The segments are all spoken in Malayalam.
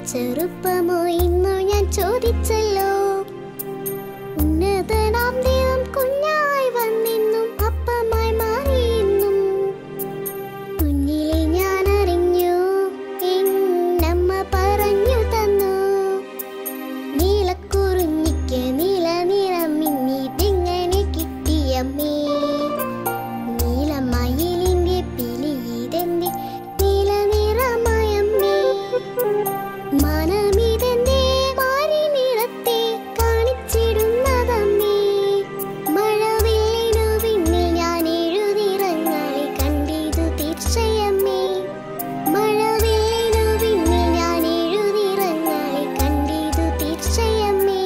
ചെറുപ്പമോ ഇന്നു ഞാൻ ചോദിച്ചല്ലോ. ഉന്നതനാം ദൈവം കുഞ്ഞായി വന്നിന്നും അപ്പമായി മാറിയെന്നും കുഞ്ഞിലെ ഞാൻ അറിഞ്ഞു, എന്നമ്മ പറഞ്ഞു തന്നു. നീലക്കുറിഞ്ഞിക്ക് നീല നിറം മിന്നിതെങ്ങനെ കിട്ടിയമ്മേ? നീലമയിലിന്റെ പിലിയിതെന്റെ നീല നിറമയമ്മേ? മനമിതെന്റെ മാറി നിറത്തെ കാണിച്ചിടുന്നതമ്മേ? മഴവില്ലിനു പിന്നിൽ ഞാൻ എഴുതിറങ്ങളെ കണ്ടിതു തീർച്ചയമ്മേ. മഴവില്ലിനു പിന്നിൽ ഞാൻ എഴുതിറങ്ങളെ കണ്ടിതു തീർച്ചയമ്മേ.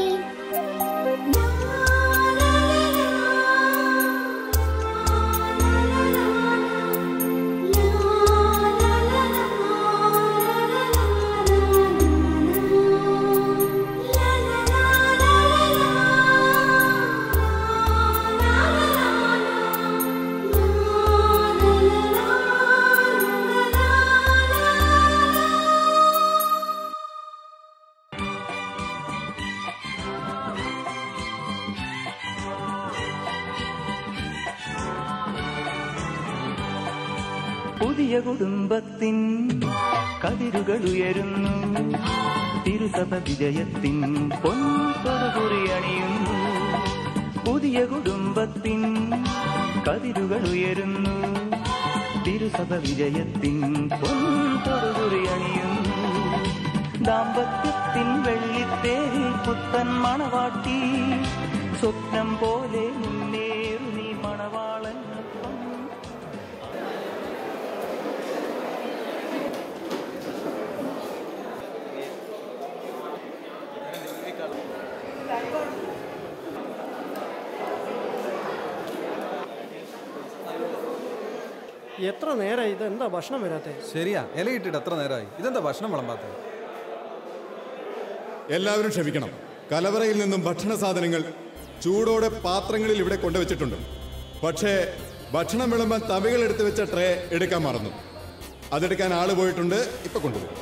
പുതിയ കുടുംബത്തിൻ കതിരുകൾ ഉയരുന്നു, തിരുസഭ വിജയത്തിൻ പൊൻതൊടുകുറിയണിയുന്നു. പുതിയ കുടുംബത്തിൻ കതിരുകൾ ഉയരുന്നു, തിരുസഭ വിജയത്തിൻ പൊൻതൊടുകുറിയണിയുന്നു. ദാമ്പത്യത്തിൻ വെള്ളിത്തേരിൽ പുത്തൻ മണവാട്ടി, സ്വപ്നം പോലെ മുന്നേറു നീ മണവാളൻ. എത്ര നേരമായി? ഇതെന്താ ഭക്ഷണം വരാത്തേ? ശരിയാ, ഇലയിട്ടിട്ട് എത്ര നേരമായി, ഇതെന്താ ഭക്ഷണം വിളമ്പാത്തത്? എല്ലാവരും ക്ഷമിക്കണം. കലവറയിൽ നിന്നും ഭക്ഷണ സാധനങ്ങൾ ചൂടോടെ പാത്രങ്ങളിൽ ഇവിടെ കൊണ്ടുവച്ചിട്ടുണ്ട്. പക്ഷേ ഭക്ഷണം വിളമ്പാൻ തവികൾ എടുത്തു വെച്ച ട്രേ എടുക്കാൻ മറന്നു. അതെടുക്കാൻ ആള് പോയിട്ടുണ്ട്, ഇപ്പൊ കൊണ്ടുപോകും.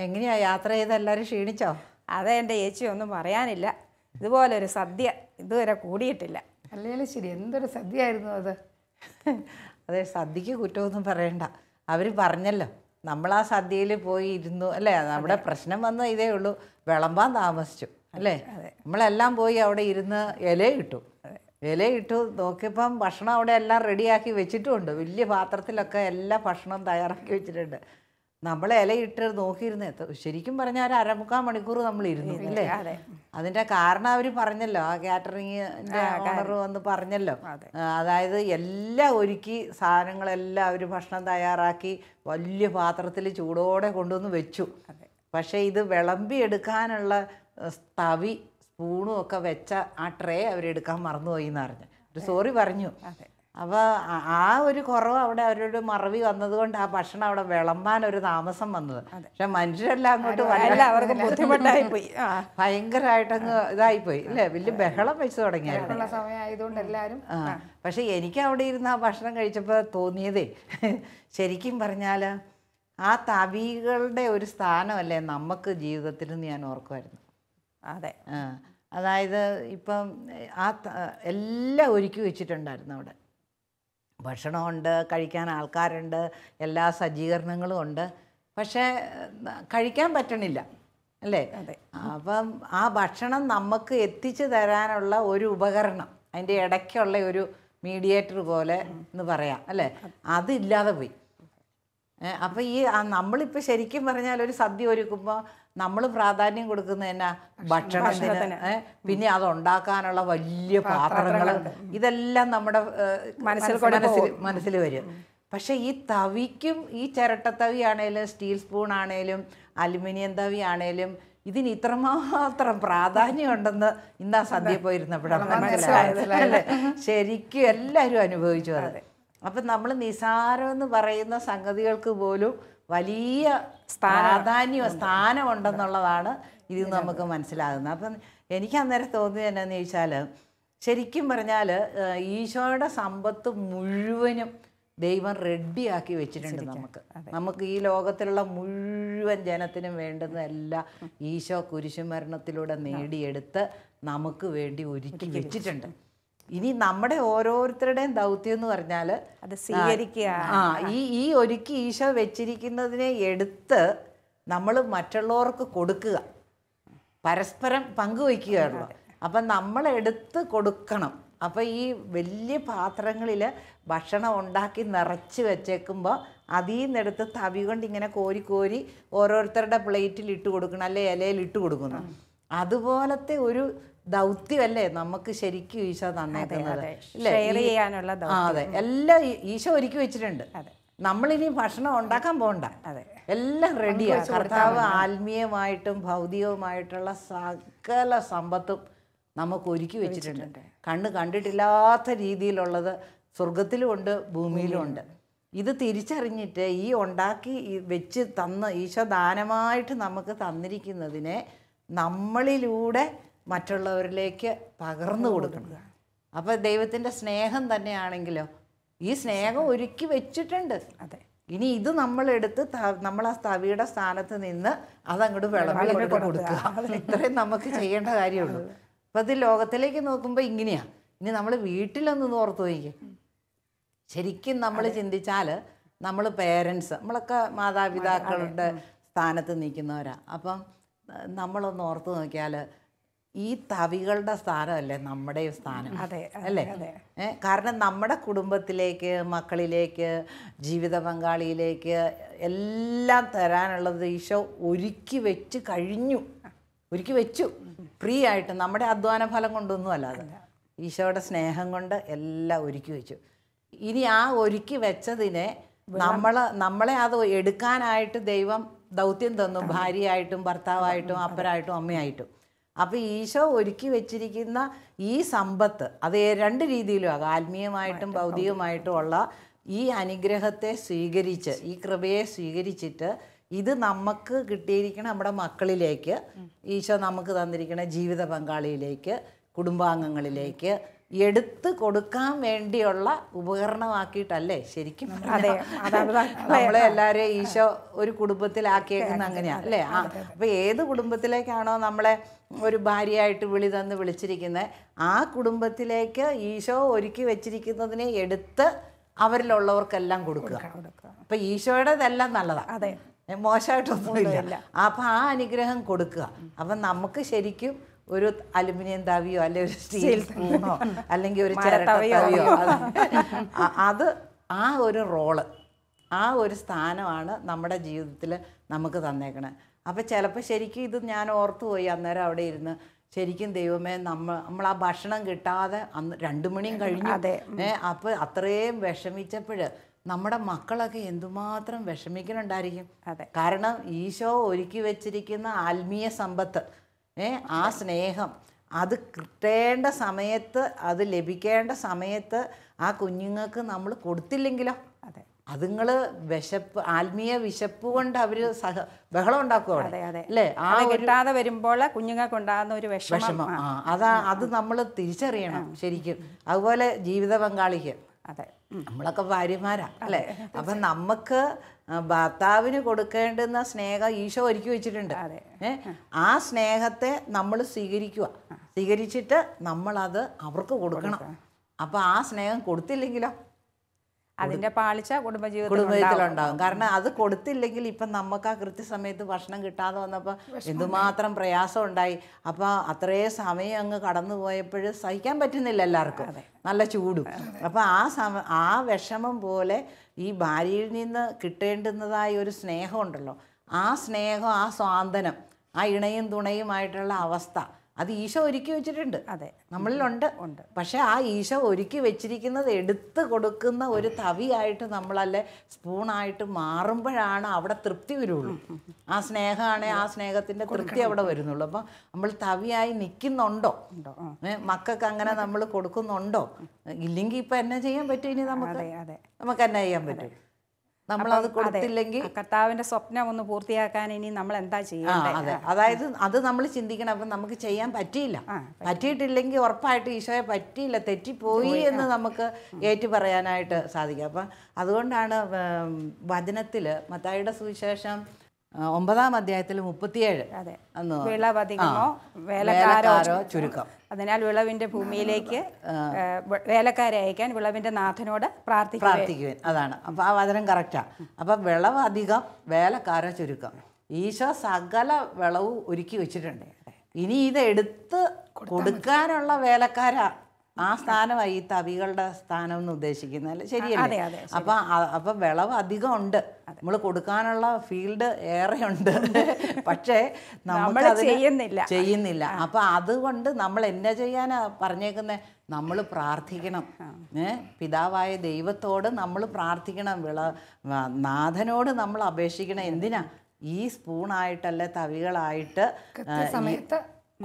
എങ്ങനെയാ യാത്ര ചെയ്ത് എല്ലാവരും ക്ഷീണിച്ചോ? അതെ എൻ്റെ ചേച്ചി, ഒന്നും പറയാനില്ല. ഇതുപോലൊരു സദ്യ ഇതുവരെ കൂടിയിട്ടില്ല. അല്ലേലും ശരി, എന്തൊരു സദ്യയായിരുന്നു അത്. അതെ, സദ്യക്ക് കുറ്റമൊന്നും പറയണ്ട. അവർ പറഞ്ഞല്ലോ, നമ്മൾ ആ സദ്യയിൽ പോയി ഇരുന്നു അല്ലേ. നമ്മുടെ പ്രശ്നം വന്ന ഇതേ ഉള്ളൂ, വിളമ്പാൻ താമസിച്ചു അല്ലേ. നമ്മളെല്ലാം പോയി അവിടെ ഇരുന്ന് ഇലയിട്ടു നോക്കിയപ്പം ഭക്ഷണം അവിടെ എല്ലാം റെഡിയാക്കി വെച്ചിട്ടുമുണ്ട്. വലിയ പാത്രത്തിലൊക്കെ എല്ലാ ഭക്ഷണവും തയ്യാറാക്കി വെച്ചിട്ടുണ്ട്. നമ്മൾ ഇലയിട്ട് നോക്കിയിരുന്നേ, ശരിക്കും പറഞ്ഞാൽ ഒരു 1/4 മണിക്കൂർ നമ്മൾ ഇരുന്നു അല്ലേ. അതിൻ്റെ കാരണം അവർ പറഞ്ഞല്ലോ, ആ കാറ്ററിങ്ങിൻ്റെ ഓണർ വന്ന് പറഞ്ഞല്ലോ. അതായത് എല്ലാം ഒരുക്കി, സാധനങ്ങളെല്ലാം അവർ ഭക്ഷണം തയ്യാറാക്കി വലിയ പാത്രത്തിൽ ചൂടോടെ കൊണ്ടുവന്ന് വെച്ചു. പക്ഷേ ഇത് വിളമ്പി എടുക്കാനുള്ള തവി സ്പൂണും ഒക്കെ വെച്ച ആ ട്രേ അവരെടുക്കാൻ മറന്നുപോയി എന്ന് പറഞ്ഞു. ഒരു സോറി പറഞ്ഞു. അപ്പോൾ ആ ഒരു കുറവ് അവിടെ അവരോട് മറവി വന്നതുകൊണ്ട് ആ ഭക്ഷണം അവിടെ വിളമ്പാൻ ഒരു താമസം വന്നത്. പക്ഷെ മനുഷ്യരെല്ലാം അങ്ങോട്ട് അവർക്ക് ബുദ്ധിമുട്ടായിപ്പോയി, ഭയങ്കരമായിട്ടങ്ങ് ഇതായിപ്പോയി അല്ലേ. വലിയ ബഹളം വെച്ച് തുടങ്ങിയായിരുന്നു സമയമായതുകൊണ്ട് എല്ലാവരും. പക്ഷെ എനിക്ക് അവിടെ ഇരുന്ന് ആ ഭക്ഷണം കഴിച്ചപ്പോൾ തോന്നിയതേ, ശരിക്കും പറഞ്ഞാൽ ആ തവികളുടെ ഒരു സ്ഥാനമല്ലേ നമുക്ക് ജീവിതത്തിൽ ഞാൻ ഓർക്കുമായിരുന്നു. അതെ, അതായത് ഇപ്പം ആ എല്ലാം ഒരുക്കി വെച്ചിട്ടുണ്ടായിരുന്നു അവിടെ. ഭക്ഷണമുണ്ട്, കഴിക്കാൻ ആൾക്കാരുണ്ട്, എല്ലാ സജ്ജീകരണങ്ങളും ഉണ്ട്. പക്ഷേ കഴിക്കാൻ പറ്റണില്ല അല്ലേ. അപ്പം ആ ഭക്ഷണം നമുക്ക് എത്തിച്ചു തരാനുള്ള ഒരു ഉപകരണം, അതിൻ്റെ ഇടയ്ക്കുള്ള ഒരു മീഡിയേറ്റർ പോലെ എന്ന് പറയാം അല്ലേ, അതില്ലാതെ പോയി. അപ്പോൾ ഈ നമ്മളിപ്പോൾ ശരിക്കും പറഞ്ഞാൽ ഒരു സദ്യ ഒരുക്കുമ്പോൾ നമ്മൾ പ്രാധാന്യം കൊടുക്കുന്നത് എന്നാ ഭക്ഷണത്തിന്, പിന്നെ അത് ഉണ്ടാക്കാനുള്ള വലിയ പാത്രങ്ങൾ, ഇതെല്ലാം നമ്മുടെ മനസ്സിൽ വരും. പക്ഷെ ഈ തവിക്കും, ഈ ചിരട്ടത്തവി ആണേലും സ്റ്റീൽ സ്പൂൺ ആണേലും അലുമിനിയം തവി ആണേലും ഇതിന് ഇത്രമാത്രം പ്രാധാന്യം ഉണ്ടെന്ന് ഇന്നാ സദ്യ പോയിരുന്നപ്പോഴാണ് മനസ്സിലായതല്ലേ. ശരിക്കും എല്ലാവരും അനുഭവിച്ചു അത്. അപ്പം നമ്മൾ നിസാരമെന്ന് പറയുന്ന സംഗതികൾക്ക് പോലും വലിയ സ്ഥാനമുണ്ടെന്നുള്ളതാണ് ഇതിൽ നിന്ന് നമുക്ക് മനസ്സിലാകുന്നത്. അപ്പം എനിക്ക് അന്നേരം തോന്നിയത് എന്നാന്ന് ചോദിച്ചാൽ, ശരിക്കും പറഞ്ഞാൽ ഈശോയുടെ സമ്പത്ത് മുഴുവനും ദൈവം റെഡിയാക്കി വെച്ചിട്ടുണ്ട് നമുക്ക് ഈ ലോകത്തിലുള്ള മുഴുവൻ ജനത്തിനും വേണ്ടുന്നതെല്ലാം ഈശോ കുരിശുമരണത്തിലൂടെ നേടിയെടുത്ത് നമുക്ക് വേണ്ടി ഒരുക്കി വെച്ചിട്ടുണ്ട്. ഇനി നമ്മുടെ ഓരോരുത്തരുടെയും ദൗത്യം എന്ന് പറഞ്ഞാൽ അത് സ്വീകരിക്കുക. ഈ ഒരുക്കി ഈശോ വെച്ചിരിക്കുന്നതിനെ എടുത്ത് നമ്മൾ മറ്റുള്ളവർക്ക് കൊടുക്കുക, പരസ്പരം പങ്കുവയ്ക്കുകയാണല്ലോ. അപ്പം നമ്മളെടുത്ത് കൊടുക്കണം. അപ്പോൾ ഈ വലിയ പാത്രങ്ങളിൽ ഭക്ഷണം ഉണ്ടാക്കി നിറച്ച് വെച്ചേക്കുമ്പോൾ അതിൽ നിന്നെടുത്ത് തവി കൊണ്ട് ഇങ്ങനെ കോരി കോരി ഓരോരുത്തരുടെ പ്ലേറ്റിൽ ഇട്ട് കൊടുക്കണം, അല്ലെ ഇലയിൽ ഇട്ട് കൊടുക്കണം. അതുപോലത്തെ ഒരു ദൗത്യമല്ലേ നമുക്ക് ശരിക്കും ഈശോ തന്നേക്കുന്നത്. അതെ, എല്ലാം ഈശോ ഒരുക്കി വെച്ചിട്ടുണ്ട്. നമ്മളിനി ഭക്ഷണം ഉണ്ടാക്കാൻ പോകണ്ട, എല്ലാം റെഡിയാണ്. കർത്താവ് ആത്മീയമായിട്ടും ഭൗതികവുമായിട്ടുള്ള സകല സമ്പത്തും നമുക്ക് ഒരുക്കി വെച്ചിട്ടുണ്ട്. കണ്ണ് കണ്ടിട്ടില്ലാത്ത രീതിയിലുള്ളത് സ്വർഗത്തിലും ഉണ്ട്, ഭൂമിയിലും ഉണ്ട്. ഇത് തിരിച്ചറിഞ്ഞിട്ട് ഈ ഉണ്ടാക്കി വെച്ച് തന്ന് ഈശോ ദാനമായിട്ട് നമുക്ക് തന്നിരിക്കുന്നതിനെ നമ്മളിലൂടെ മറ്റുള്ളവരിലേക്ക് പകർന്നു കൊടുക്കണം. അപ്പോൾ ദൈവത്തിൻ്റെ സ്നേഹം തന്നെയാണെങ്കിലോ ഈ സ്നേഹം ഒരുക്കി വെച്ചിട്ടുണ്ട്. ഇനി ഇത് നമ്മളെടുത്ത് നമ്മൾ ആ തവിയുടെ സ്ഥാനത്ത് നിന്ന് അതങ്ങോട്ട് വിളമ്പി കൊടുക്കുക. ഇത്രയും നമുക്ക് ചെയ്യേണ്ട കാര്യമുള്ളൂ. അപ്പം ഇത് ലോകത്തിലേക്ക് നോക്കുമ്പോൾ ഇങ്ങനെയാണ്. ഇനി നമ്മൾ വീട്ടിലൊന്ന് ഓർത്ത് നോക്കിക്കേ. ശരിക്കും നമ്മൾ ചിന്തിച്ചാൽ നമ്മൾ പേരൻസ്, നമ്മളൊക്കെ മാതാപിതാക്കളുടെ സ്ഥാനത്ത് നിൽക്കുന്നവരാണ്. അപ്പം നമ്മളൊന്ന് ഓർത്ത് നോക്കിയാൽ ഈ തവികളുടെ സ്ഥാനമല്ലേ നമ്മുടെ സ്ഥാനം, അല്ലേ? കാരണം നമ്മുടെ കുടുംബത്തിലേക്ക്, മക്കളിലേക്ക്, ജീവിത പങ്കാളിയിലേക്ക് എല്ലാം തരാനുള്ളത് ഈശോ ഒരുക്കി വെച്ച് കഴിഞ്ഞു, ഒരുക്കി വെച്ചു. ഫ്രീ ആയിട്ട്, നമ്മുടെ അധ്വാന ഫലം കൊണ്ടൊന്നും അല്ലാതെ ഈശോയുടെ സ്നേഹം കൊണ്ട് എല്ലാം ഒരുക്കി വെച്ചു. ഇനി ആ ഒരുക്കി വെച്ചതിനെ നമ്മളെ അത് എടുക്കാനായിട്ട് ദൈവം ദൗത്യം തന്നു, ഭാര്യയായിട്ടും ഭർത്താവായിട്ടും അപ്പനായിട്ടും അമ്മയായിട്ടും. അപ്പോൾ ഈശോ ഒരുക്കി വെച്ചിരിക്കുന്ന ഈ സമ്പത്ത് അത് രണ്ട് രീതിയിലും ആകാം, ആത്മീയമായിട്ടും ഭൗതികമായിട്ടും ഉള്ള ഈ അനുഗ്രഹത്തെ സ്വീകരിച്ച്, ഈ കൃപയെ സ്വീകരിച്ചിട്ട് ഇത് നമുക്ക് കിട്ടിയിരിക്കുന്ന നമ്മുടെ മക്കളിലേക്ക്, ഈശോ നമുക്ക് തന്നിരിക്കുന്ന ജീവിത പങ്കാളിയിലേക്ക്, കുടുംബാംഗങ്ങളിലേക്ക് എടുത്ത് കൊടുക്കാൻ വേണ്ടിയുള്ള ഉപകരണമാക്കിയിട്ടല്ലേ ശരിക്കും നമ്മളെ എല്ലാവരെയും ഈശോ ഒരു കുടുംബത്തിലാക്കിയേക്കുന്ന അങ്ങനെയാണ്, അല്ലേ? അപ്പോൾ ഏത് കുടുംബത്തിലേക്കാണോ നമ്മളെ ഒരു ഭാര്യയായിട്ട് വിളിച്ചിരിക്കുന്നത്, ആ കുടുംബത്തിലേക്ക് ഈശോ ഒരുക്കി വെച്ചിരിക്കുന്നതിനെ എടുത്ത് അവരിലുള്ളവർക്കെല്ലാം കൊടുക്കുക. അപ്പം ഈശോയുടേതെല്ലാം നല്ലതാണ്, മോശമായിട്ടൊന്നുമില്ല. അപ്പം ആ അനുഗ്രഹം കൊടുക്കുക. അപ്പം നമുക്ക് ശരിക്കും ഒരു അലുമിനിയം തവിയോ അല്ലെങ്കിൽ ഒരു സ്റ്റീൽ സ്പൂണോ അല്ലെങ്കിൽ ഒരു ചിരട്ടത്തവിയോ അത് ആ ഒരു റോള്, ആ ഒരു സ്ഥാനമാണ് നമ്മുടെ ജീവിതത്തിൽ നമുക്ക് തന്നേക്കണേ. അപ്പം ചിലപ്പോൾ ശരിക്കും ഇത് ഞാൻ ഓർത്തു പോയി അന്നേരം അവിടെ ഇരുന്ന്, ശരിക്കും ദൈവമേ നമ്മൾ ആ ഭക്ഷണം കിട്ടാതെ അന്ന് 2 മണിയും കഴിഞ്ഞു. അപ്പോൾ അത്രയും വിഷമിച്ചപ്പോൾ നമ്മുടെ മക്കളൊക്കെ എന്തുമാത്രം വിഷമിക്കുന്നുണ്ടായിരിക്കും. കാരണം ഈശോ ഒരുക്കി വെച്ചിരിക്കുന്ന ആത്മീയ സമ്പത്ത്, ആ സ്നേഹം അത് കിട്ടേണ്ട സമയത്ത്, അത് ലഭിക്കേണ്ട സമയത്ത് ആ കുഞ്ഞുങ്ങൾക്ക് നമ്മൾ കൊടുത്തില്ലെങ്കിലോ അതുങ്ങൾ വിശപ്പ്, ആത്മീയ വിശപ്പ് കൊണ്ട് അവർ ബഹളം ഉണ്ടാക്കും അവിടെ, അല്ലേ? ആ കിട്ടാതെ വരുമ്പോൾ കുഞ്ഞുങ്ങൾക്ക് ഉണ്ടാകുന്ന ഒരു വിഷമം, അത് നമ്മൾ തിരിച്ചറിയണം ശരിക്കും. അതുപോലെ ജീവിത പങ്കാളിക്ക്, നമ്മളൊക്കെ ഭാര്യമാരാ, അല്ലേ? അപ്പം നമുക്ക് ഭർത്താവിന് കൊടുക്കേണ്ടുന്ന സ്നേഹം ഈശോ ഒരുക്കി വെച്ചിട്ടുണ്ട്. ആ സ്നേഹത്തെ നമ്മൾ സ്വീകരിച്ചിട്ട് നമ്മളത് അവർക്ക് കൊടുക്കണം. അപ്പം ആ സ്നേഹം കൊടുത്തില്ലെങ്കിലോ അതിൻ്റെ പാളിച്ച കുടുംബജീവിതത്തിലുണ്ടാകും. കാരണം അത് കൊടുത്തില്ലെങ്കിൽ ഇപ്പം നമുക്ക് ആ കൃത്യസമയത്ത് ഭക്ഷണം കിട്ടാതെ വന്നപ്പോൾ എന്തുമാത്രം പ്രയാസം ഉണ്ടായി. അപ്പോൾ അത്രയും സമയം അങ്ങ് കടന്നു പോയപ്പോൾ സഹിക്കാൻ പറ്റുന്നില്ല എല്ലാവർക്കും, നല്ല ചൂടും. അപ്പോൾ ആ വിഷമം പോലെ ഈ ഭാര്യയിൽ നിന്ന് കിട്ടേണ്ടുന്നതായ ഒരു സ്നേഹമുണ്ടല്ലോ, ആ സ്നേഹം, ആ സ്വാന്തനം ആ ഇണയും തുണയുമായിട്ടുള്ള അവസ്ഥ അത് ഈശോ ഒരുക്കി വെച്ചിട്ടുണ്ട്. അതെ, നമ്മളിലുണ്ട്. പക്ഷെ ആ ഈശോ ഒരുക്കി വെച്ചിരിക്കുന്നത് എടുത്ത് കൊടുക്കുന്ന ഒരു തവിയായിട്ട് നമ്മളല്ലേ സ്പൂണായിട്ട് മാറുമ്പോഴാണ് അവിടെ തൃപ്തി വരുള്ളൂ. ആ സ്നേഹമാണെങ്കിൽ ആ സ്നേഹത്തിൻ്റെ തൃപ്തി അവിടെ വരുന്നുള്ളൂ. അപ്പം നമ്മൾ തവിയായി നിൽക്കുന്നുണ്ടോ, മക്കൾക്ക് അങ്ങനെ നമ്മൾ കൊടുക്കുന്നുണ്ടോ? ഇല്ലെങ്കിൽ ഇപ്പം എന്നാ ചെയ്യാൻ പറ്റും? ഇനി നമുക്ക് എന്നാ ചെയ്യാൻ പറ്റും? നമ്മളത് കൊടുത്തില്ലെങ്കിൽ കർത്താവിന്റെ സ്വപ്നം ഒന്ന് പൂർത്തിയാക്കാൻ ഇനി നമ്മൾ എന്താ ചെയ്യുക? അതെ, അതായത് അത് നമ്മൾ ചിന്തിക്കണം. അപ്പം നമുക്ക് ചെയ്യാൻ പറ്റിയിട്ടില്ലെങ്കിൽ ഉറപ്പായിട്ട് ഈശോയെ പറ്റിയില്ല, തെറ്റിപ്പോയി എന്ന് നമുക്ക് ഏറ്റു പറയാനായിട്ട് സാധിക്കും. അപ്പം അതുകൊണ്ടാണ് വചനത്തിൽ മത്തായിയുടെ സുവിശേഷം 9-ാം അധ്യായത്തിൽ 37 വിളവധികമോ വേലക്കാരോ ചുരുക്കം, അതിനാൽ വിളവിന്റെ ഭൂമിയിലേക്ക് വേലക്കാരെ അയക്കാൻ വിളവിന്റെ നാഥനോട് പ്രാർത്ഥിക്കുവാൻ. അതാണ്. അപ്പം ആ വചനം കറക്റ്റാണ്. അപ്പം വിളവധികം വേലക്കാരോ ചുരുക്കം. ഈശോ സകല വിളവും ഒരുക്കി വെച്ചിട്ടുണ്ട്. ഇനി ഇത് എടുത്ത് കൊടുക്കാനുള്ള വേലക്കാരാ ആ സ്ഥാനമായി ഈ തവികളുടെ സ്ഥാനം എന്ന് ഉദ്ദേശിക്കുന്നത്. ശരിയല്ലേ? അപ്പം വിളവ് അധികം ഉണ്ട്, നമ്മൾ കൊടുക്കാനുള്ള ഫീൽഡ് ഏറെ ഉണ്ട്. പക്ഷേ നമ്മൾ ചെയ്യുന്നില്ല. അപ്പം അതുകൊണ്ട് നമ്മൾ എന്നാ ചെയ്യാനാ പറഞ്ഞേക്കുന്നത്? നമ്മൾ പ്രാർത്ഥിക്കണം. പിതാവായ ദൈവത്തോട് നമ്മൾ പ്രാർത്ഥിക്കണം. നാഥനോട് നമ്മൾ അപേക്ഷിക്കണം. എന്തിനാ? ഈ സ്പൂണായിട്ടല്ല തവികളായിട്ട്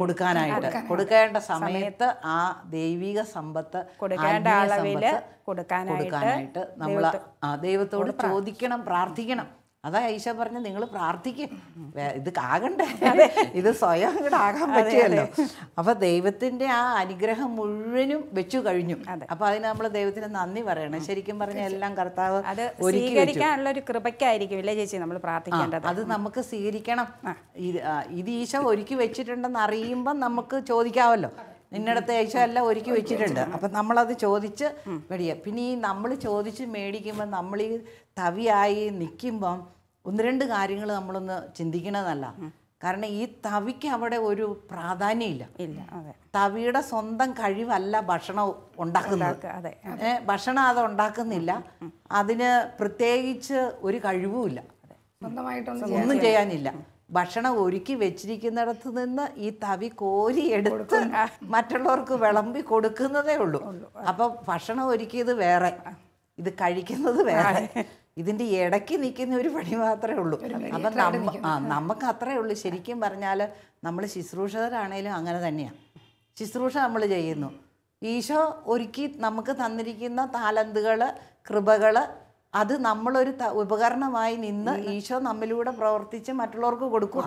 കൊടുക്കാനായിട്ട്, കൊടുക്കേണ്ട സമയത്ത് ആ ദൈവിക സമ്പത്ത് കൊടുക്കേണ്ട അളവിൽ കൊടുക്കാനായിട്ട് നമ്മൾ ദൈവത്തോട് ചോദിക്കണം, പ്രാർത്ഥിക്കണം. അതാ ഈശോ പറഞ്ഞ് നിങ്ങൾ പ്രാർത്ഥിക്കും. ഇത് ആകണ്ടേ, ഇത് സ്വയം അങ്ങോട്ട് ആകാൻ പറ്റിയല്ലോ. അപ്പൊ ദൈവത്തിന്റെ ആ അനുഗ്രഹം മുഴുവനും വെച്ചു കഴിഞ്ഞു. അപ്പൊ അതിന് നമ്മൾ ദൈവത്തിന് നന്ദി പറയണം. ശരിക്കും പറഞ്ഞ എല്ലാം കർത്താവ് സ്വീകരിക്കാനുള്ള ഒരു കൃപയ്ക്കായിരിക്കും ഇല്ലേ ചേച്ചി നമ്മൾ പ്രാർത്ഥിക്കേണ്ടത്? അത് നമുക്ക് സ്വീകരിക്കണം. ഇത് ഈശോ ഒരുക്കി വെച്ചിട്ടുണ്ടെന്ന് അറിയുമ്പം നമുക്ക് ചോദിക്കാമല്ലോ. നിന്നിടത്ത് ഈശോ എല്ലാം ഒരുക്കി വെച്ചിട്ടുണ്ട്. അപ്പം നമ്മളത് ചോദിച്ച് മേടിക്കുക. പിന്നെ ഈ നമ്മൾ ചോദിച്ച് മേടിക്കുമ്പം നമ്മൾ ഈ തവിയായി നിൽക്കുമ്പം 1-2 കാര്യങ്ങൾ നമ്മളൊന്ന് ചിന്തിക്കണമെന്നല്ല. കാരണം ഈ തവിക്ക് അവിടെ ഒരു പ്രാധാന്യം ഇല്ല. തവിയുടെ സ്വന്തം കഴിവല്ല ഭക്ഷണം ഉണ്ടാക്കുന്നത്. ഭക്ഷണം അത് ഉണ്ടാക്കുന്നില്ല. അതിന് പ്രത്യേകിച്ച് ഒരു കഴിവുമില്ല, ഒന്നും ചെയ്യാനില്ല. ഭക്ഷണം ഒരുക്കി വെച്ചിരിക്കുന്നിടത്ത് നിന്ന് ഈ തവി കോരി എടുത്ത് മറ്റുള്ളവർക്ക് വിളമ്പി കൊടുക്കുന്നതേ ഉള്ളൂ. അപ്പം ഭക്ഷണം ഒരുക്കിയത് വേറെ, ഇത് കഴിക്കുന്നത് വേറെ. ഇതിൻ്റെ ഇടയ്ക്ക് നിൽക്കുന്ന ഒരു പണി മാത്രമേ ഉള്ളൂ. അപ്പം നമുക്ക് അത്രേ ഉള്ളൂ. ശരിക്കും പറഞ്ഞാൽ നമ്മൾ ശുശ്രൂഷകരാണേലും അങ്ങനെ തന്നെയാണ്. ശുശ്രൂഷ നമ്മൾ ചെയ്യുന്നു. ഈശോ ഒരുക്കി നമുക്ക് തന്നിരിക്കുന്ന താലന്തുകൾ, കൃപകൾ, അത് നമ്മളൊരു ഉപകരണമായി നിന്ന് ഈശോ നമ്മിലൂടെ പ്രവർത്തിച്ച് മറ്റുള്ളവർക്ക് കൊടുക്കുക.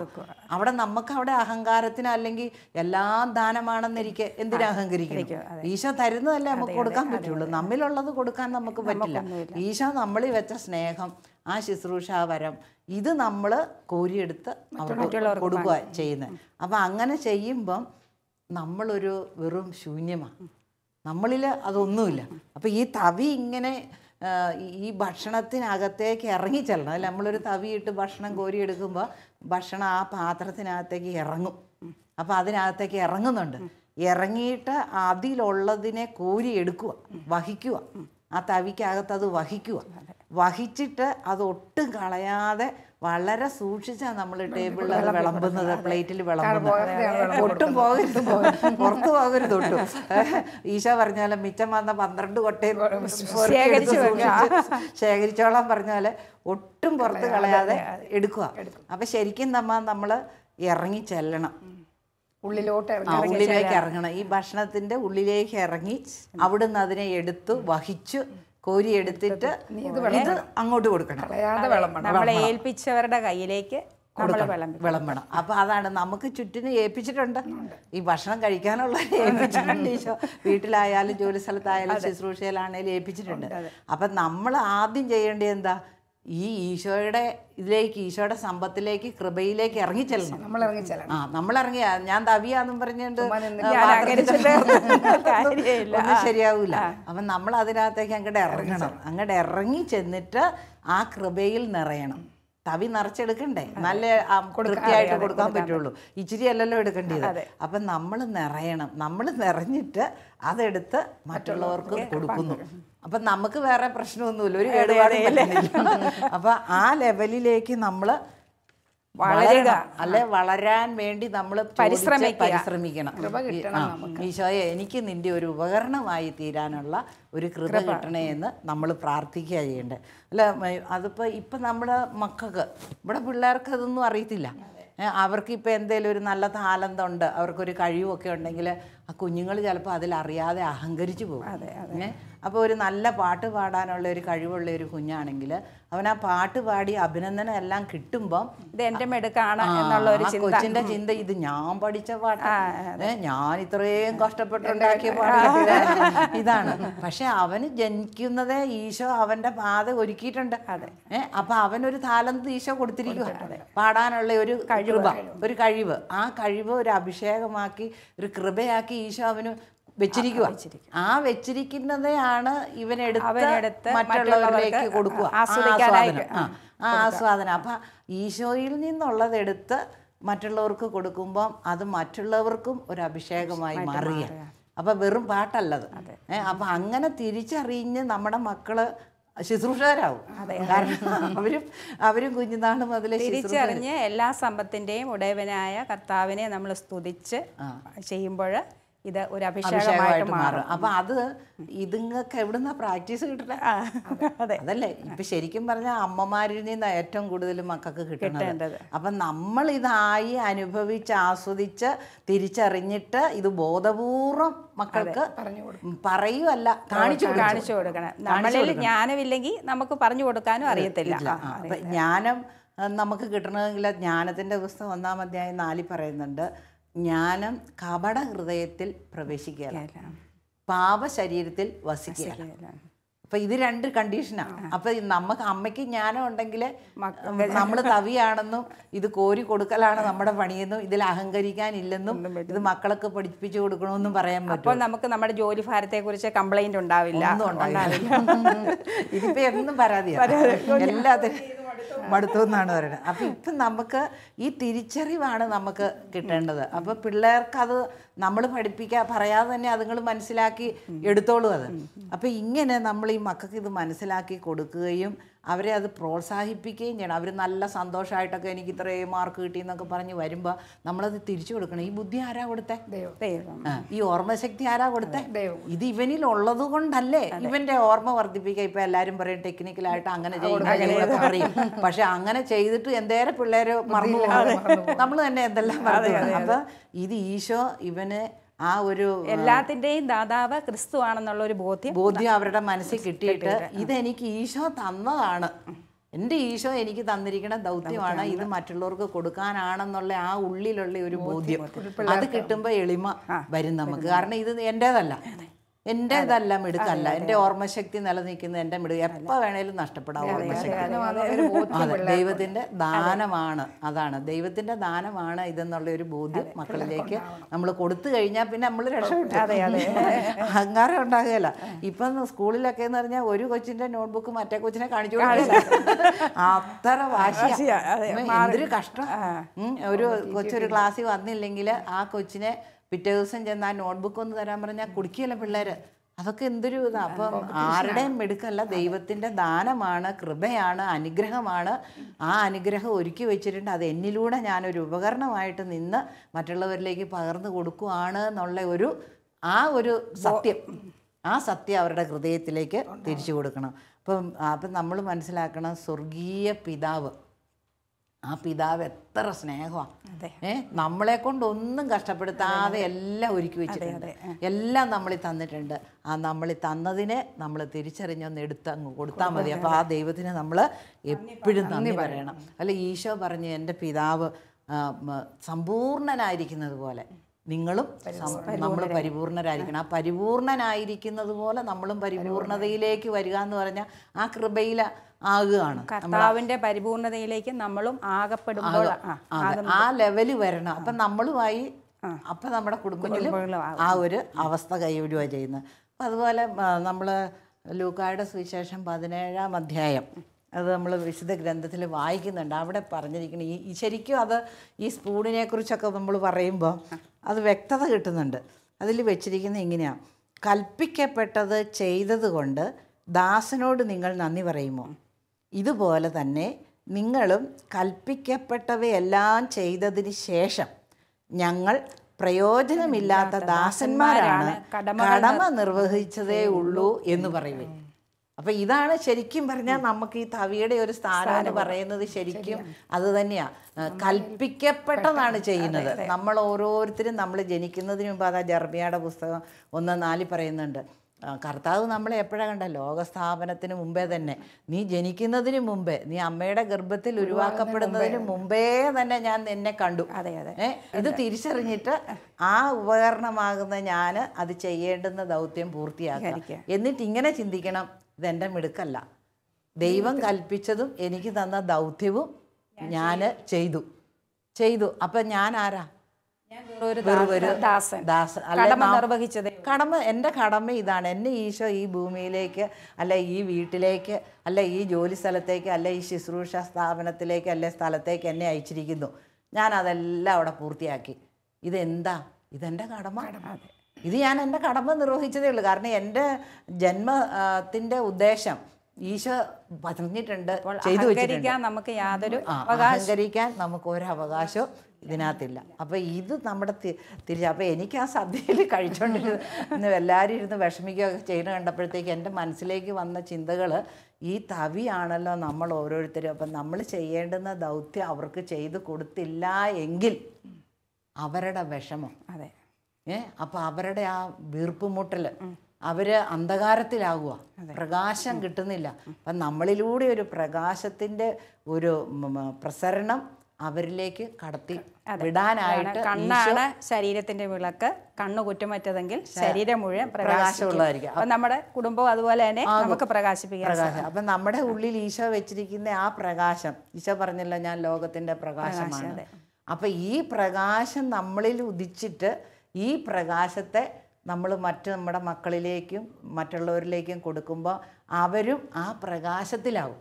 അവിടെ നമുക്കവിടെ അഹങ്കാരത്തിന് അല്ലെങ്കിൽ എല്ലാം ദാനമാണെന്നിരിക്കെ എന്തിനാ അഹങ്കരിക്കണം? ഈശോ തരുന്നതല്ലേ നമുക്ക് കൊടുക്കാൻ പറ്റുള്ളൂ. നമ്മിലുള്ളത് കൊടുക്കാൻ നമുക്ക് പറ്റില്ല. ഈശോ നമ്മളിൽ വെച്ച സ്നേഹം, ആ ശുശ്രൂഷാവരം, ഇത് നമ്മൾ കോരിയെടുത്ത് അവർക്ക് കൊടുക്കുക ചെയ്യുന്നത്. അപ്പം അങ്ങനെ ചെയ്യുമ്പം നമ്മളൊരു വെറും ശൂന്യമാണ്, നമ്മളിൽ അതൊന്നുമില്ല. അപ്പം ഈ തവി ഇങ്ങനെ ഈ ഭക്ഷണത്തിനകത്തേക്ക് ഇറങ്ങി ചെല്ലണം. അതിൽ നമ്മളൊരു തവിയിട്ട് ഭക്ഷണം കോരിയെടുക്കുമ്പോൾ ഭക്ഷണം ആ പാത്രത്തിനകത്തേക്ക് ഇറങ്ങും. അപ്പോൾ അതിനകത്തേക്ക് ഇറങ്ങുന്നുണ്ട്. ഇറങ്ങിയിട്ട് അതിലുള്ളതിനെ കോരിയെടുക്കുക, വഹിക്കുക. ആ തവിക്കകത്ത് അത് വഹിക്കുക. വഹിച്ചിട്ട് അത് ഒട്ടും കളയാതെ വളരെ സൂക്ഷിച്ചാണ് നമ്മൾ ടേബിളിൽ അത് വിളമ്പുന്നത്, പ്ലേറ്റിൽ വിളമ്പുന്നത്. ഒട്ടും പോകരുത്, പുറത്തു പോകരുത് ഒട്ടും. ഈശോ പറഞ്ഞാൽ മിച്ചം വന്ന 12 കൊട്ടയിൽ ശേഖരിച്ചോളാൻ പറഞ്ഞാൽ ഒട്ടും പുറത്ത് കളയാതെ എടുക്കുക. അപ്പം ശരിക്കും നമ്മൾ ഇറങ്ങി ചെല്ലണം, ഉള്ളിലേക്ക് ഇറങ്ങണം. ഈ ഭക്ഷണത്തിൻ്റെ ഉള്ളിലേക്ക് ഇറങ്ങി അവിടുന്ന് അതിനെ എടുത്തു വഹിച്ചു കോരി എടുത്തിട്ട് ഇത് അങ്ങോട്ട് കൊടുക്കണം. നമ്മളെ ഏൽപ്പിച്ചവരുടെ കയ്യിലേക്ക് വിളമ്പണം. അപ്പൊ അതാണ് നമുക്ക് ചുറ്റിനും ഏൽപ്പിച്ചിട്ടുണ്ട്. ഈ ഭക്ഷണം കഴിക്കാനുള്ള ഏൽപ്പിച്ചിട്ടുണ്ട് ഈശോ. വീട്ടിലായാലും ജോലി സ്ഥലത്തായാലും ശുശ്രൂഷയിലാണേലും ഏൽപ്പിച്ചിട്ടുണ്ട്. അപ്പൊ നമ്മൾ ആദ്യം ചെയ്യേണ്ടത് എന്താ? ഈ ഈശോയുടെ ഇതിലേക്ക്, ഈശോയുടെ സമ്പത്തിലേക്ക്, കൃപയിലേക്ക് ഇറങ്ങിച്ചെല്ലണം. നമ്മളിറങ്ങിയ ഞാൻ തവിയാന്നും പറഞ്ഞിട്ട് ഒന്നും ശരിയാവൂല. അപ്പം നമ്മൾ അതിനകത്തേക്ക് അങ്ങോട്ട് ഇറങ്ങണം. അങ്ങോട്ട് ഇറങ്ങി ചെന്നിട്ട് ആ കൃപയിൽ നിറയണം. തവി നിറച്ചെടുക്കണ്ടേ, നല്ല വൃത്തിയായിട്ട് കൊടുക്കാൻ പറ്റുള്ളൂ. ഇച്ചിരി അല്ലല്ലോ എടുക്കേണ്ടത്. അപ്പം നമ്മൾ നിറയണം. നമ്മൾ നിറഞ്ഞിട്ട് അതെടുത്ത് മറ്റുള്ളവർക്ക് കൊടുക്കുന്നു. അപ്പം നമുക്ക് വേറെ പ്രശ്നമൊന്നുമില്ല, ഒരു കേടുപാടില്ല. അപ്പം ആ ലെവലിലേക്ക് നമ്മൾ വളരുക. അല്ലെ വളരാൻ വേണ്ടി നമ്മൾ പരിശ്രമിക്കണം. ഈശോയെ എനിക്ക് നിന്റെ ഒരു ഉപകരണമായി തീരാനുള്ള ഒരു കൃപ കിട്ടണേ എന്ന് നമ്മൾ പ്രാർത്ഥിക്കുക ചെയ്യേണ്ടത്. അല്ല അതിപ്പോൾ ഇപ്പം നമ്മുടെ മക്കൾക്ക് ഇവിടെ പിള്ളേർക്ക് അതൊന്നും അറിയത്തില്ല. അവർക്ക് ഇപ്പോൾ എന്തെങ്കിലും ഒരു നല്ല താലന്തുണ്ട്, അവർക്കൊരു കഴിവൊക്കെ ഉണ്ടെങ്കിൽ ആ കുഞ്ഞുങ്ങൾ ചിലപ്പോൾ അതിലറിയാതെ അഹങ്കരിച്ചു പോകും. അപ്പോൾ ഒരു നല്ല പാട്ട് പാടാനുള്ള ഒരു കഴിവുള്ള ഒരു കുഞ്ഞാണെങ്കിൽ അവൻ ആ പാട്ട് പാടി അഭിനന്ദനം എല്ലാം കിട്ടുമ്പം ഇത് എൻ്റെ മെടുക്കാണ് എന്നുള്ള ഒരു കൊച്ചിൻ്റെ ചിന്ത ഇത് ഞാൻ പഠിച്ച പാട്ട്, ഞാൻ ഇത്രയും കഷ്ടപ്പെട്ടുണ്ടാക്കിയ പാട്ട് ഇതാണ്. പക്ഷെ അവന് ജനിക്കുന്നതേ ഈശോ അവൻ്റെ പാത ഒരുക്കിയിട്ടുണ്ട്. അപ്പൊ അവനൊരു താലന്ത് ഈശോ കൊടുത്തിരിക്കുക, പാടാനുള്ള ഒരു കഴിവ്. ആ കഴിവ് ഒരു അഭിഷേകമാക്കി ഒരു കൃപയാക്കി ഈശോ അവന് വെച്ചിരിക്കുക. ആ വെച്ചിരിക്കുന്നതാണ് ഇവനെടുത്ത് മറ്റുള്ളവരിലേക്ക് കൊടുക്കുക, ആസ്വാദനം. അപ്പൊ ഈശോയിൽ നിന്നുള്ളതെടുത്ത് മറ്റുള്ളവർക്ക് കൊടുക്കുമ്പം അത് മറ്റുള്ളവർക്കും ഒരു അഭിഷേകമായി മാറുക. അപ്പൊ വെറും പാട്ടല്ലത്. അപ്പൊ അങ്ങനെ തിരിച്ചറിഞ്ഞ് നമ്മുടെ മക്കള് ശുശ്രൂഷകരാവും. കാരണം അവരും കുഞ്ഞുനാൾ മുതൽ തിരിച്ചറിഞ്ഞ് എല്ലാ സമ്പത്തിന്റെയും ഉടയവനായ കർത്താവിനെ നമ്മൾ സ്തുതിച്ച് ചെയ്യുമ്പോൾ ഇത് ഒരു അഭിഷേകമായിട്ട് മാറും. അപ്പൊ അത് ഇതുങ്ങൾക്ക് എവിടുന്ന പ്രാക്ടീസ് കിട്ടണേ? അതല്ലേ ഇപ്പൊ ശരിക്കും പറഞ്ഞാൽ അമ്മമാരിൽ നിന്ന് ഏറ്റവും കൂടുതൽ മക്കൾക്ക് കിട്ടുന്നത്. അപ്പൊ നമ്മൾ ഇതായി അനുഭവിച്ച് ആസ്വദിച്ച് തിരിച്ചറിഞ്ഞിട്ട് ഇത് ബോധപൂർവം മക്കൾക്ക് പറയുമല്ല, കാണിച്ചു കൊടുക്കണം. നമ്മളിൽ ജ്ഞാനമില്ലെങ്കിൽ നമുക്ക് പറഞ്ഞു കൊടുക്കാനും അറിയത്തില്ല. ജ്ഞാനം നമുക്ക് കിട്ടണമെങ്കിൽ ജ്ഞാനത്തിന്റെ പുസ്തകം 1-ാം അധ്യായം 4 പറയുന്നുണ്ട്, ജ്ഞാനം കപട ഹൃദയത്തിൽ പ്രവേശിക്കുക, പാപ ശരീരത്തിൽ വസിക്കുക. അപ്പൊ ഇത് 2 കണ്ടീഷനാണ്. അപ്പൊ നമുക്ക് അമ്മയ്ക്ക് ജ്ഞാനം ഉണ്ടെങ്കിൽ നമ്മൾ തവിയാണെന്നും ഇത് കോരി കൊടുക്കലാണ് നമ്മുടെ പണിയെന്നും ഇതിൽ അഹങ്കരിക്കാനില്ലെന്നും ഇത് മക്കളൊക്കെ പഠിപ്പിച്ചു കൊടുക്കണമെന്നും പറയാൻ പറ്റും. അപ്പോൾ നമുക്ക് നമ്മുടെ ജോലി ഭാരത്തെ കുറിച്ച് കംപ്ലൈന്റ് ഉണ്ടാവില്ല. ഇതിപ്പോ എന്നും പരാതിയാണ്, എല്ലാത്തിനും മടുത്തു എന്നാണ് പറയുന്നത്. അപ്പം ഇപ്പം നമുക്ക് ഈ തിരിച്ചറിവാണ് നമുക്ക് കിട്ടേണ്ടത്. അപ്പോൾ പിള്ളേർക്കത് നമ്മൾ പറയാതെ തന്നെ അതുങ്ങൾ മനസ്സിലാക്കി എടുത്തോളൂ അത്. അപ്പം ഇങ്ങനെ നമ്മൾ ഈ മക്കൾക്ക് ഇത് മനസ്സിലാക്കി കൊടുക്കുകയും അവരെ അത് പ്രോത്സാഹിപ്പിക്കുകയും ചെയ്യണം. അവർ നല്ല സന്തോഷമായിട്ടൊക്കെ എനിക്ക് ഇത്രയും മാർക്ക് കിട്ടി എന്നൊക്കെ പറഞ്ഞ് വരുമ്പോൾ നമ്മളത് തിരിച്ചു കൊടുക്കണം. ഈ ബുദ്ധി ആരാ കൊടുത്തേ? ഈ ഓർമ്മശക്തി ആരാ കൊടുത്തേ? ഇത് ഇവനിൽ ഉള്ളത് കൊണ്ടല്ലേ ഇവന്റെ ഓർമ്മ വർദ്ധിപ്പിക്കുക. ഇപ്പം എല്ലാവരും പറയും ടെക്നിക്കലായിട്ട് അങ്ങനെ ചെയ്യുന്നതൊക്കെ പറയും. പക്ഷെ അങ്ങനെ ചെയ്തിട്ട് എന്തേരം പിള്ളേര് മറന്നു നമ്മൾ തന്നെ എന്തെല്ലാം പറഞ്ഞു. അപ്പം ഇത് ഈശോ ഇവന് ആ ഒരു എല്ലാത്തിൻ്റെയും ദാതാവ് ക്രിസ്തു ആണെന്നുള്ള ഒരു ബോധ്യം അവരുടെ മനസ്സിൽ കിട്ടിയിട്ട് ഇതെനിക്ക് ഈശോ തന്നതാണ്, എൻ്റെ ഈശോ എനിക്ക് തന്നിരിക്കുന്ന ദൗത്യമാണ്, ഇത് മറ്റുള്ളവർക്ക് കൊടുക്കാനാണെന്നുള്ള ആ ഉള്ളിലുള്ള ഒരു ബോധ്യം അത് കിട്ടുമ്പോൾ എളിമ വരും നമുക്ക്. കാരണം ഇത് എൻ്റേതല്ല മിടുക്കല്ല, എൻ്റെ ഓർമ്മശക്തി നിലനിൽക്കുന്നത് എൻ്റെ മിടുക്ക് എപ്പോൾ വേണേലും നഷ്ടപ്പെടാം. ഓർമ്മശക്തി ദൈവത്തിൻ്റെ ദാനമാണ്. അതാണ് ദൈവത്തിൻ്റെ ദാനമാണ് ഇതെന്നുള്ള ഒരു ബോധ്യം മക്കളിലേക്ക് നമ്മൾ കൊടുത്തു കഴിഞ്ഞാൽ പിന്നെ നമ്മൾ രക്ഷപ്പെട്ടു. അഹങ്കാരം ഉണ്ടാകുകയല്ല. ഇപ്പം സ്കൂളിലൊക്കെ എന്ന് പറഞ്ഞാൽ ഒരു കൊച്ചിൻ്റെ നോട്ട്ബുക്ക് മറ്റേ കൊച്ചിനെ കാണിച്ചു കൊടുക്കില്ല, അത്ര വാശിയാ. എന്തൊരു കഷ്ടം. ഒരു കൊച്ചൊരു ക്ലാസ്സിൽ വന്നില്ലെങ്കിൽ ആ കൊച്ചിനെ പിറ്റേ ദിവസം ചെന്ന് ആ നോട്ട്ബുക്ക് ഒന്ന് തരാൻ പറഞ്ഞാൽ കുടിക്കുകയല്ല പിള്ളേർ. അതൊക്കെ എന്തൊരു ഇതാണ്. അപ്പം ആരുടെയും മെടുക്കല്ല, ദൈവത്തിൻ്റെ ദാനമാണ്, കൃപയാണ്, അനുഗ്രഹമാണ്. ആ അനുഗ്രഹം ഒരുക്കി വെച്ചിട്ടുണ്ട്. അത് എന്നിലൂടെ ഞാനൊരു ഉപകരണമായിട്ട് നിന്ന് മറ്റുള്ളവരിലേക്ക് പകർന്നു കൊടുക്കുകയാണ് എന്നുള്ള ഒരു സത്യം അവരുടെ ഹൃദയത്തിലേക്ക് തിരിച്ചു കൊടുക്കണം. അപ്പം നമ്മൾ മനസ്സിലാക്കണം, സ്വർഗീയ പിതാവ്, ആ പിതാവ് എത്ര സ്നേഹമാണ്. നമ്മളെ കൊണ്ടൊന്നും കഷ്ടപ്പെടുത്താതെ എല്ലാം ഒരുക്കി വെച്ചിട്ടുണ്ട്, എല്ലാം നമ്മളിൽ തന്നിട്ടുണ്ട്. ആ നമ്മളിൽ തന്നതിനെ നമ്മൾ തിരിച്ചറിഞ്ഞൊന്ന് എടുത്ത് അങ്ങ് കൊടുത്താൽ മതി. അപ്പോൾ ആ ദൈവത്തിന് നമ്മൾ എപ്പോഴും നന്ദി പറയണം. അല്ല ഈശോ പറഞ്ഞു, എൻ്റെ പിതാവ് സമ്പൂർണനായിരിക്കുന്നത് പോലെ നിങ്ങളും നമ്മൾ പരിപൂർണരായിരിക്കണം. ആ പരിപൂർണനായിരിക്കുന്നത് പോലെ നമ്മളും പരിപൂർണതയിലേക്ക് വരിക എന്ന് പറഞ്ഞാൽ ആ കൃപയിൽ ആകുകയാണ്. കർത്താവിന്റെ പരിപൂർണതയിലേക്ക് നമ്മളും ആകപ്പെടുമ്പോൾ ആ ലെവല് വരണം. അപ്പം നമ്മളുമായി അപ്പം നമ്മുടെ കുടുംബത്തിലും ആ ഒരു അവസ്ഥ കൈവിടുകയാണ് ചെയ്യുന്നത്. അപ്പം അതുപോലെ നമ്മൾ ലൂക്കായുടെ സുവിശേഷം 17-ാം അധ്യായം അത് നമ്മൾ വിശുദ്ധ ഗ്രന്ഥത്തിൽ വായിക്കുന്നുണ്ട്. അവിടെ പറഞ്ഞിരിക്കുന്ന ഈ ശരിക്കും അത് ഈ സ്പൂണിനെ കുറിച്ചൊക്കെ നമ്മൾ പറയുമ്പോൾ അത് വ്യക്തത കിട്ടുന്നുണ്ട്. അതിൽ വെച്ചിരിക്കുന്നത് ഇങ്ങനെയാണ്: കൽപ്പിക്കപ്പെട്ടത് ചെയ്തതുകൊണ്ട് ദാസനോട് നിങ്ങൾ നന്ദി പറയുമോ? ഇതുപോലെ തന്നെ നിങ്ങളും കൽപ്പിക്കപ്പെട്ടവയെല്ലാം ചെയ്തതിന് ശേഷം ഞങ്ങൾ പ്രയോജനമില്ലാത്ത ദാസന്മാരാണ്, കടമ നിർവഹിച്ചതേ ഉള്ളൂ എന്ന് പറയുവേ. അപ്പം ഇതാണ് ശരിക്കും പറഞ്ഞാൽ നമുക്ക് ഈ തവിയുടെ ഒരു സ്ഥാനം എന്ന് പറയുന്നത് ശരിക്കും അത് തന്നെയാണ്. കൽപ്പിക്കപ്പെട്ടതാണ് ചെയ്യുന്നത്. നമ്മൾ ഓരോരുത്തരും നമ്മൾ ജനിക്കുന്നതിന് മുമ്പ് അതാ ജെറമ്യായുടെ പുസ്തകം 1:4 പറയുന്നുണ്ട്. കർത്താവ് നമ്മളെ എപ്പോഴാണ് കണ്ട? ലോകസ്ഥാപനത്തിന് മുമ്പേ തന്നെ, നീ ജനിക്കുന്നതിന് മുമ്പേ, നീ അമ്മയുടെ ഗർഭത്തിൽ ഉരുവാക്കപ്പെടുന്നതിന് മുമ്പേ തന്നെ ഞാൻ നിന്നെ കണ്ടു. ഇത് തിരിച്ചറിഞ്ഞിട്ട് ആ ഉപകരണമാകുന്ന ഞാൻ അത് ചെയ്യേണ്ടുന്ന ദൗത്യം പൂർത്തിയാക്കാം. എന്നിട്ട് ഇങ്ങനെ ചിന്തിക്കണം, ഇതെൻ്റെ മിടുക്കല്ല, ദൈവം കൽപ്പിച്ചതും എനിക്ക് തന്ന ദൗത്യവും ഞാൻ ചെയ്തു. അപ്പം ഞാൻ ആരാ? എൻ്റെ കടമ ഇതാണ്. എന്നെ ഈശോ ഈ ഭൂമിയിലേക്ക്, അല്ല ഈ വീട്ടിലേക്ക്, അല്ല ഈ ജോലി സ്ഥലത്തേക്ക്, അല്ല ഈ ശുശ്രൂഷ സ്ഥാപനത്തിലേക്ക്, അല്ലെ സ്ഥലത്തേക്ക് എന്നെ അയച്ചിരിക്കുന്നു. ഞാൻ അതെല്ലാം അവിടെ പൂർത്തിയാക്കി. ഇതെന്താ? ഇതെൻ്റെ കടമ. ഇത് ഞാൻ എൻ്റെ കടമ നിർവഹിച്ചതേ ഉള്ളൂ. കാരണം എൻ്റെ ജന്മത്തിൻ്റെ ഉദ്ദേശം ഈശോ പറഞ്ഞിട്ടുണ്ട്, ചെയ്തു വെച്ചിട്ടുണ്ട്. നമുക്ക് യാതൊരു അഹങ്കരിക്കാൻ നമുക്ക് ഒരു അവകാശവും ഇതിനകത്തില്ല. അപ്പം ഇത് നമ്മുടെ അപ്പം എനിക്ക് ആ സദ്യയിൽ കഴിച്ചുകൊണ്ടിരുന്ന് എല്ലാവരും ഇരുന്ന് വിഷമിക്കുകയൊക്കെ ചെയ്യുന്നത് കണ്ടപ്പോഴത്തേക്ക് എൻ്റെ മനസ്സിലേക്ക് വന്ന ചിന്തകൾ ഈ തവിയാണല്ലോ നമ്മൾ ഓരോരുത്തരും. അപ്പം നമ്മൾ ചെയ്യേണ്ടുന്ന ദൗത്യം അവർക്ക് ചെയ്ത് കൊടുത്തില്ല എങ്കിൽ അവരുടെ വിഷമം, അപ്പം അവരുടെ ആ വീർപ്പുമുട്ടൽ, അവർ അന്ധകാരത്തിലാകുക, പ്രകാശം കിട്ടുന്നില്ല. അപ്പം നമ്മളിലൂടെ ഒരു പ്രകാശത്തിൻ്റെ ഒരു പ്രസരണം അവരിലേക്ക് കടത്തി വിടാനായിട്ട്. കണ്ണാണ് ശരീരത്തിന്റെ വിളക്ക്, കണ്ണു കുറ്റമറ്റതെങ്കിൽ ശരീരം മുഴുവൻ പ്രകാശമുള്ളതായിരിക്കും. അപ്പം നമ്മുടെ കുടുംബവും അതുപോലെ തന്നെ നമുക്ക് പ്രകാശിപ്പിക്കാം. അപ്പം നമ്മുടെ ഉള്ളിൽ ഈശോ വെച്ചിരിക്കുന്ന ആ പ്രകാശം, ഈശോ പറഞ്ഞല്ലോ ഞാൻ ലോകത്തിന്റെ പ്രകാശമാണ്. അപ്പം ഈ പ്രകാശം നമ്മളിൽ ഉദിച്ചിട്ട് ഈ പ്രകാശത്തെ നമ്മൾ നമ്മുടെ മക്കളിലേക്കും മറ്റുള്ളവരിലേക്കും കൊടുക്കുമ്പോൾ അവരും ആ പ്രകാശത്തിലാവും.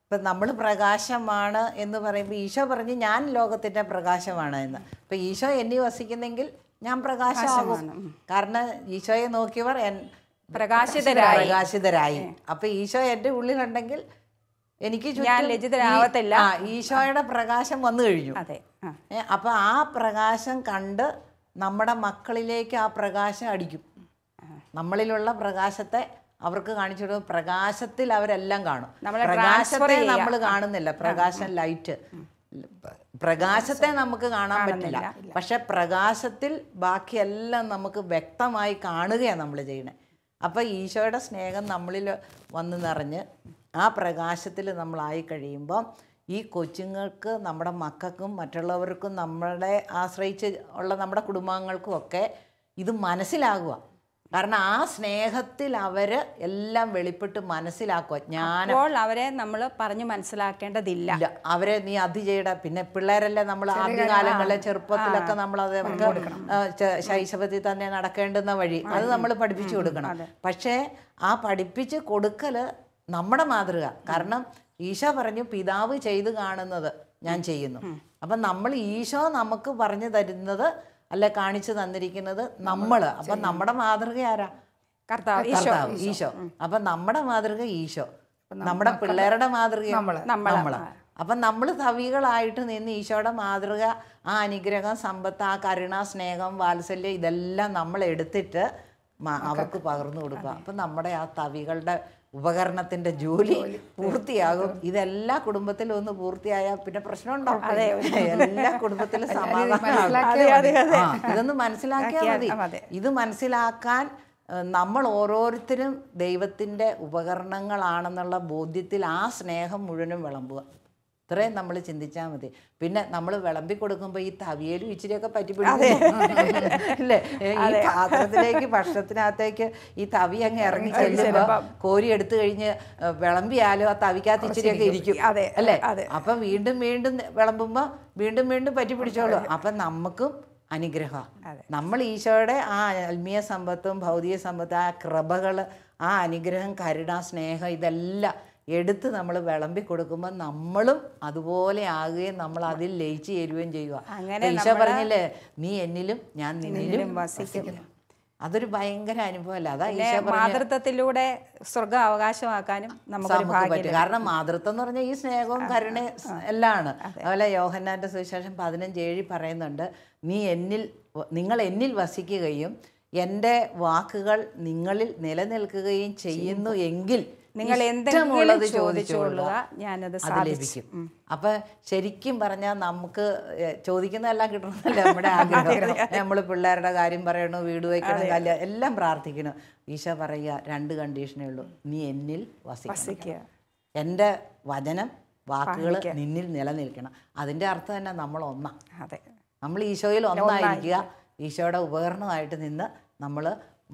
ഇപ്പം നമ്മൾ പ്രകാശമാണ് എന്ന് പറയുമ്പോൾ ഈശോ പറഞ്ഞ് ഞാൻ ലോകത്തിൻ്റെ പ്രകാശമാണ് എന്ന്. അപ്പം ഈശോ എന്നെ വസിക്കുന്നെങ്കിൽ ഞാൻ പ്രകാശമാകും. കാരണം ഈശോയെ നോക്കിയവർ പ്രകാശിതരായി. അപ്പം ഈശോ എൻ്റെ ഉള്ളിലുണ്ടെങ്കിൽ എനിക്ക് ലജ്ജിതരാവത്തില്ല. ഈശോയുടെ പ്രകാശം വന്നു കഴിഞ്ഞു. അപ്പം ആ പ്രകാശം കണ്ട് നമ്മുടെ മക്കളിലേക്ക് ആ പ്രകാശം അടിക്കും. നമ്മളിലുള്ള പ്രകാശത്തെ അവർക്ക് കാണിച്ചു കൊടുക്കും. പ്രകാശത്തിൽ അവരെല്ലാം കാണും. പ്രകാശത്തെ നമ്മൾ കാണുന്നില്ല. പ്രകാശം, ലൈറ്റ്, പ്രകാശത്തെ നമുക്ക് കാണാൻ പറ്റില്ല. പക്ഷെ പ്രകാശത്തിൽ ബാക്കിയെല്ലാം നമുക്ക് വ്യക്തമായി കാണുകയാണ് നമ്മൾ ചെയ്യണേ. അപ്പം ഈശോയുടെ സ്നേഹം നമ്മളിൽ വന്ന് നിറഞ്ഞ് ആ പ്രകാശത്തിൽ നമ്മളായി കഴിയുമ്പം ഈ കൊച്ചുങ്ങൾക്ക്, നമ്മുടെ മക്കൾക്കും മറ്റുള്ളവർക്കും നമ്മളെ ആശ്രയിച്ച് ഉള്ള നമ്മുടെ കുടുംബാംഗങ്ങൾക്കും ഒക്കെ ഇത് മനസ്സിലാകുക. കാരണം ആ സ്നേഹത്തിൽ അവർ എല്ലാം വെളിപ്പെട്ട് മനസ്സിലാക്കുക. അവരെ നമ്മൾ പറഞ്ഞു മനസ്സിലാക്കേണ്ടതില്ല. അവരെ നീ അത് ചെയ്യട. പിന്നെ പിള്ളേരല്ലേ നമ്മൾ ആദ്യകാലങ്ങളിലെ ചെറുപ്പത്തിലൊക്കെ നമ്മളത് ശൈശവത്തിൽ തന്നെ നടക്കേണ്ടുന്ന വഴി അത് നമ്മൾ പഠിപ്പിച്ചു കൊടുക്കണം. പക്ഷേ ആ പഠിപ്പിച്ച് കൊടുക്കൽ നമ്മുടെ മാതൃക. കാരണം ഈശോ പറഞ്ഞു പിതാവ് ചെയ്ത് കാണുന്നത് ഞാൻ ചെയ്യുന്നു. അപ്പം നമ്മൾ ഈശോ നമുക്ക് പറഞ്ഞു തരുന്നത് അല്ലെ കാണിച്ചു തന്നിരിക്കുന്നത് നമ്മൾ. അപ്പം നമ്മുടെ മാതൃക ആരാ? കർത്താവ്, ഈശോ. അപ്പം നമ്മുടെ മാതൃക ഈശോ, നമ്മുടെ പിള്ളേരുടെ മാതൃക നമ്മള്. അപ്പം നമ്മൾ തവികളായിട്ട് നിന്ന് ഈശോയുടെ മാതൃക, ആ അനുഗ്രഹം, സമ്പത്ത്, ആ കരുണ, സ്നേഹം, വാത്സല്യം ഇതെല്ലാം നമ്മൾ എടുത്തിട്ട് അവർക്ക് പകർന്നു കൊടുക്കുക. അപ്പം നമ്മുടെ ആ തവികളുടെ ഉപകരണത്തിന്റെ ജോലി പൂർത്തിയാകും. ഇതെല്ലാ കുടുംബത്തിലും ഒന്ന് പൂർത്തിയായാൽ പിന്നെ പ്രശ്നം ഉണ്ടാവും. എല്ലാ കുടുംബത്തിലും സമാധാനം. ഇതൊന്ന് മനസ്സിലാക്കിയാൽ മതി. ഇത് മനസ്സിലാക്കാൻ നമ്മൾ ഓരോരുത്തരും ദൈവത്തിന്റെ ഉപകരണങ്ങളാണെന്നുള്ള ബോധ്യത്തിൽ ആ സ്നേഹം മുഴുവനും വിളമ്പുക. ഇത്രയും നമ്മൾ ചിന്തിച്ചാൽ മതി. പിന്നെ നമ്മൾ വിളമ്പി കൊടുക്കുമ്പോൾ ഈ തവിയലും ഇച്ചിരിയൊക്കെ പറ്റിപ്പിടില്ലേ, ഈ പാത്രത്തിലേക്ക് ഭക്ഷണത്തിനകത്തേക്ക് ഈ തവി അങ്ങ് ഇറങ്ങി ചെല്ലുമ്പോൾ കോരി എടുത്തു കഴിഞ്ഞ് വിളമ്പിയാലും ആ തവിക്കകത്ത് ഇച്ചിരിയൊക്കെ ഇരിക്കും അല്ലേ. അപ്പം വീണ്ടും വീണ്ടും വിളമ്പുമ്പോൾ വീണ്ടും വീണ്ടും പറ്റിപ്പിടിച്ചോളൂ. അപ്പം നമുക്കും അനുഗ്രഹം. നമ്മൾ ഈശോയുടെ ആ ആത്മീയ സമ്പത്തും ഭൗതിക സമ്പത്തും ആ കൃപകൾ, ആ അനുഗ്രഹം, കരുണ, സ്നേഹം ഇതെല്ലാം എടുത്ത് നമ്മൾ വിളമ്പി കൊടുക്കുമ്പോൾ നമ്മളും അതുപോലെ ആകുകയും നമ്മൾ അതിൽ ലയിച്ചു ചേരുകയും ചെയ്യുക. ഈശോ പറഞ്ഞില്ലേ, നീ എന്നിലും ഞാൻ നിന്നിലും വസിക്കും. അതൊരു ഭയങ്കര അനുഭവമല്ല. അതാ പിന്നെ ഈശോ പറഞ്ഞ മാതൃത്വത്തിലൂടെ സ്വർഗം അവകാശമാക്കാനും നമുക്കൊരു നമുക്ക് പറ്റും. ഭാഗ്യം. കാരണം മാതൃത്വം എന്ന് പറഞ്ഞാൽ ഈ സ്നേഹവും കരുണയും എല്ലാം ആണ്. അതുപോലെ യോഹന്നാന്റെ സുവിശേഷം 15:7 പറയുന്നുണ്ട്, നിങ്ങൾ എന്നിൽ വസിക്കുകയും എൻ്റെ വാക്കുകൾ നിങ്ങളിൽ നിലനിൽക്കുകയും ചെയ്യുന്നു എങ്കിൽ നിങ്ങൾ എന്തെങ്കിലും ചോദിച്ചുകൊള്ളുക, ഞാനത് അത് ലഭിക്കും. അപ്പൊ ശരിക്കും പറഞ്ഞാൽ നമുക്ക് ചോദിക്കുന്നതെല്ലാം കിട്ടണമെന്നല്ല നമ്മുടെ ആഗ്രഹം. നമ്മൾ പിള്ളേരുടെ കാര്യം പറയണു, വീട് വയ്ക്കണം, കല്യാണം എല്ലാം പ്രാർത്ഥിക്കണം. ഈശോ പറയുക 2 കണ്ടീഷനേ ഉള്ളൂ, നീ എന്നിൽ വസിക്കുക, എൻ്റെ വചനം വാക്കുകൾ നിന്നിൽ നിലനിൽക്കണം. അതിൻ്റെ അർത്ഥം തന്നെ നമ്മൾ ഒന്നാണ്. അതെ, നമ്മൾ ഈശോയിൽ ഒന്നായിരിക്കുക, ഈശോയുടെ ഉപകരണമായിട്ട് നിന്ന് നമ്മൾ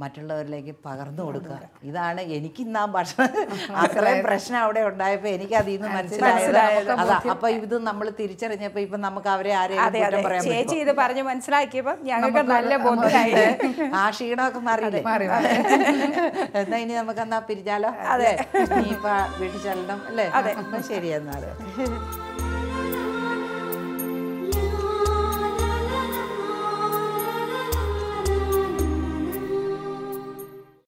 മറ്റുള്ളവരിലേക്ക് പകർന്നു കൊടുക്കുക. ഇതാണ് എനിക്കിന്ന് ആ ഭക്ഷണം അത്രയും പ്രശ്നം അവിടെ ഉണ്ടായപ്പോൾ എനിക്ക് അതിൽ നിന്ന് മനസ്സിലായത് അതാ. അപ്പൊ ഇത് നമ്മൾ തിരിച്ചറിഞ്ഞപ്പോ ഇപ്പൊ നമുക്ക് അവരെ ആരെയും പറയാൻ ചേച്ചി ഇത് പറഞ്ഞു മനസ്സിലാക്കിയപ്പോ ഞങ്ങൾക്ക് നല്ല ബോധ്യമായി. ആ ക്ഷീണമൊക്കെ മാറിയില്ലേ? എന്നാ ഇനി നമുക്ക് എന്നാ പിരിഞ്ഞാലോ? അതെ, നീ ഇപ്പൊ വീട്ടിൽ ചെല്ലണം അല്ലേ? ശരി എന്നാല്.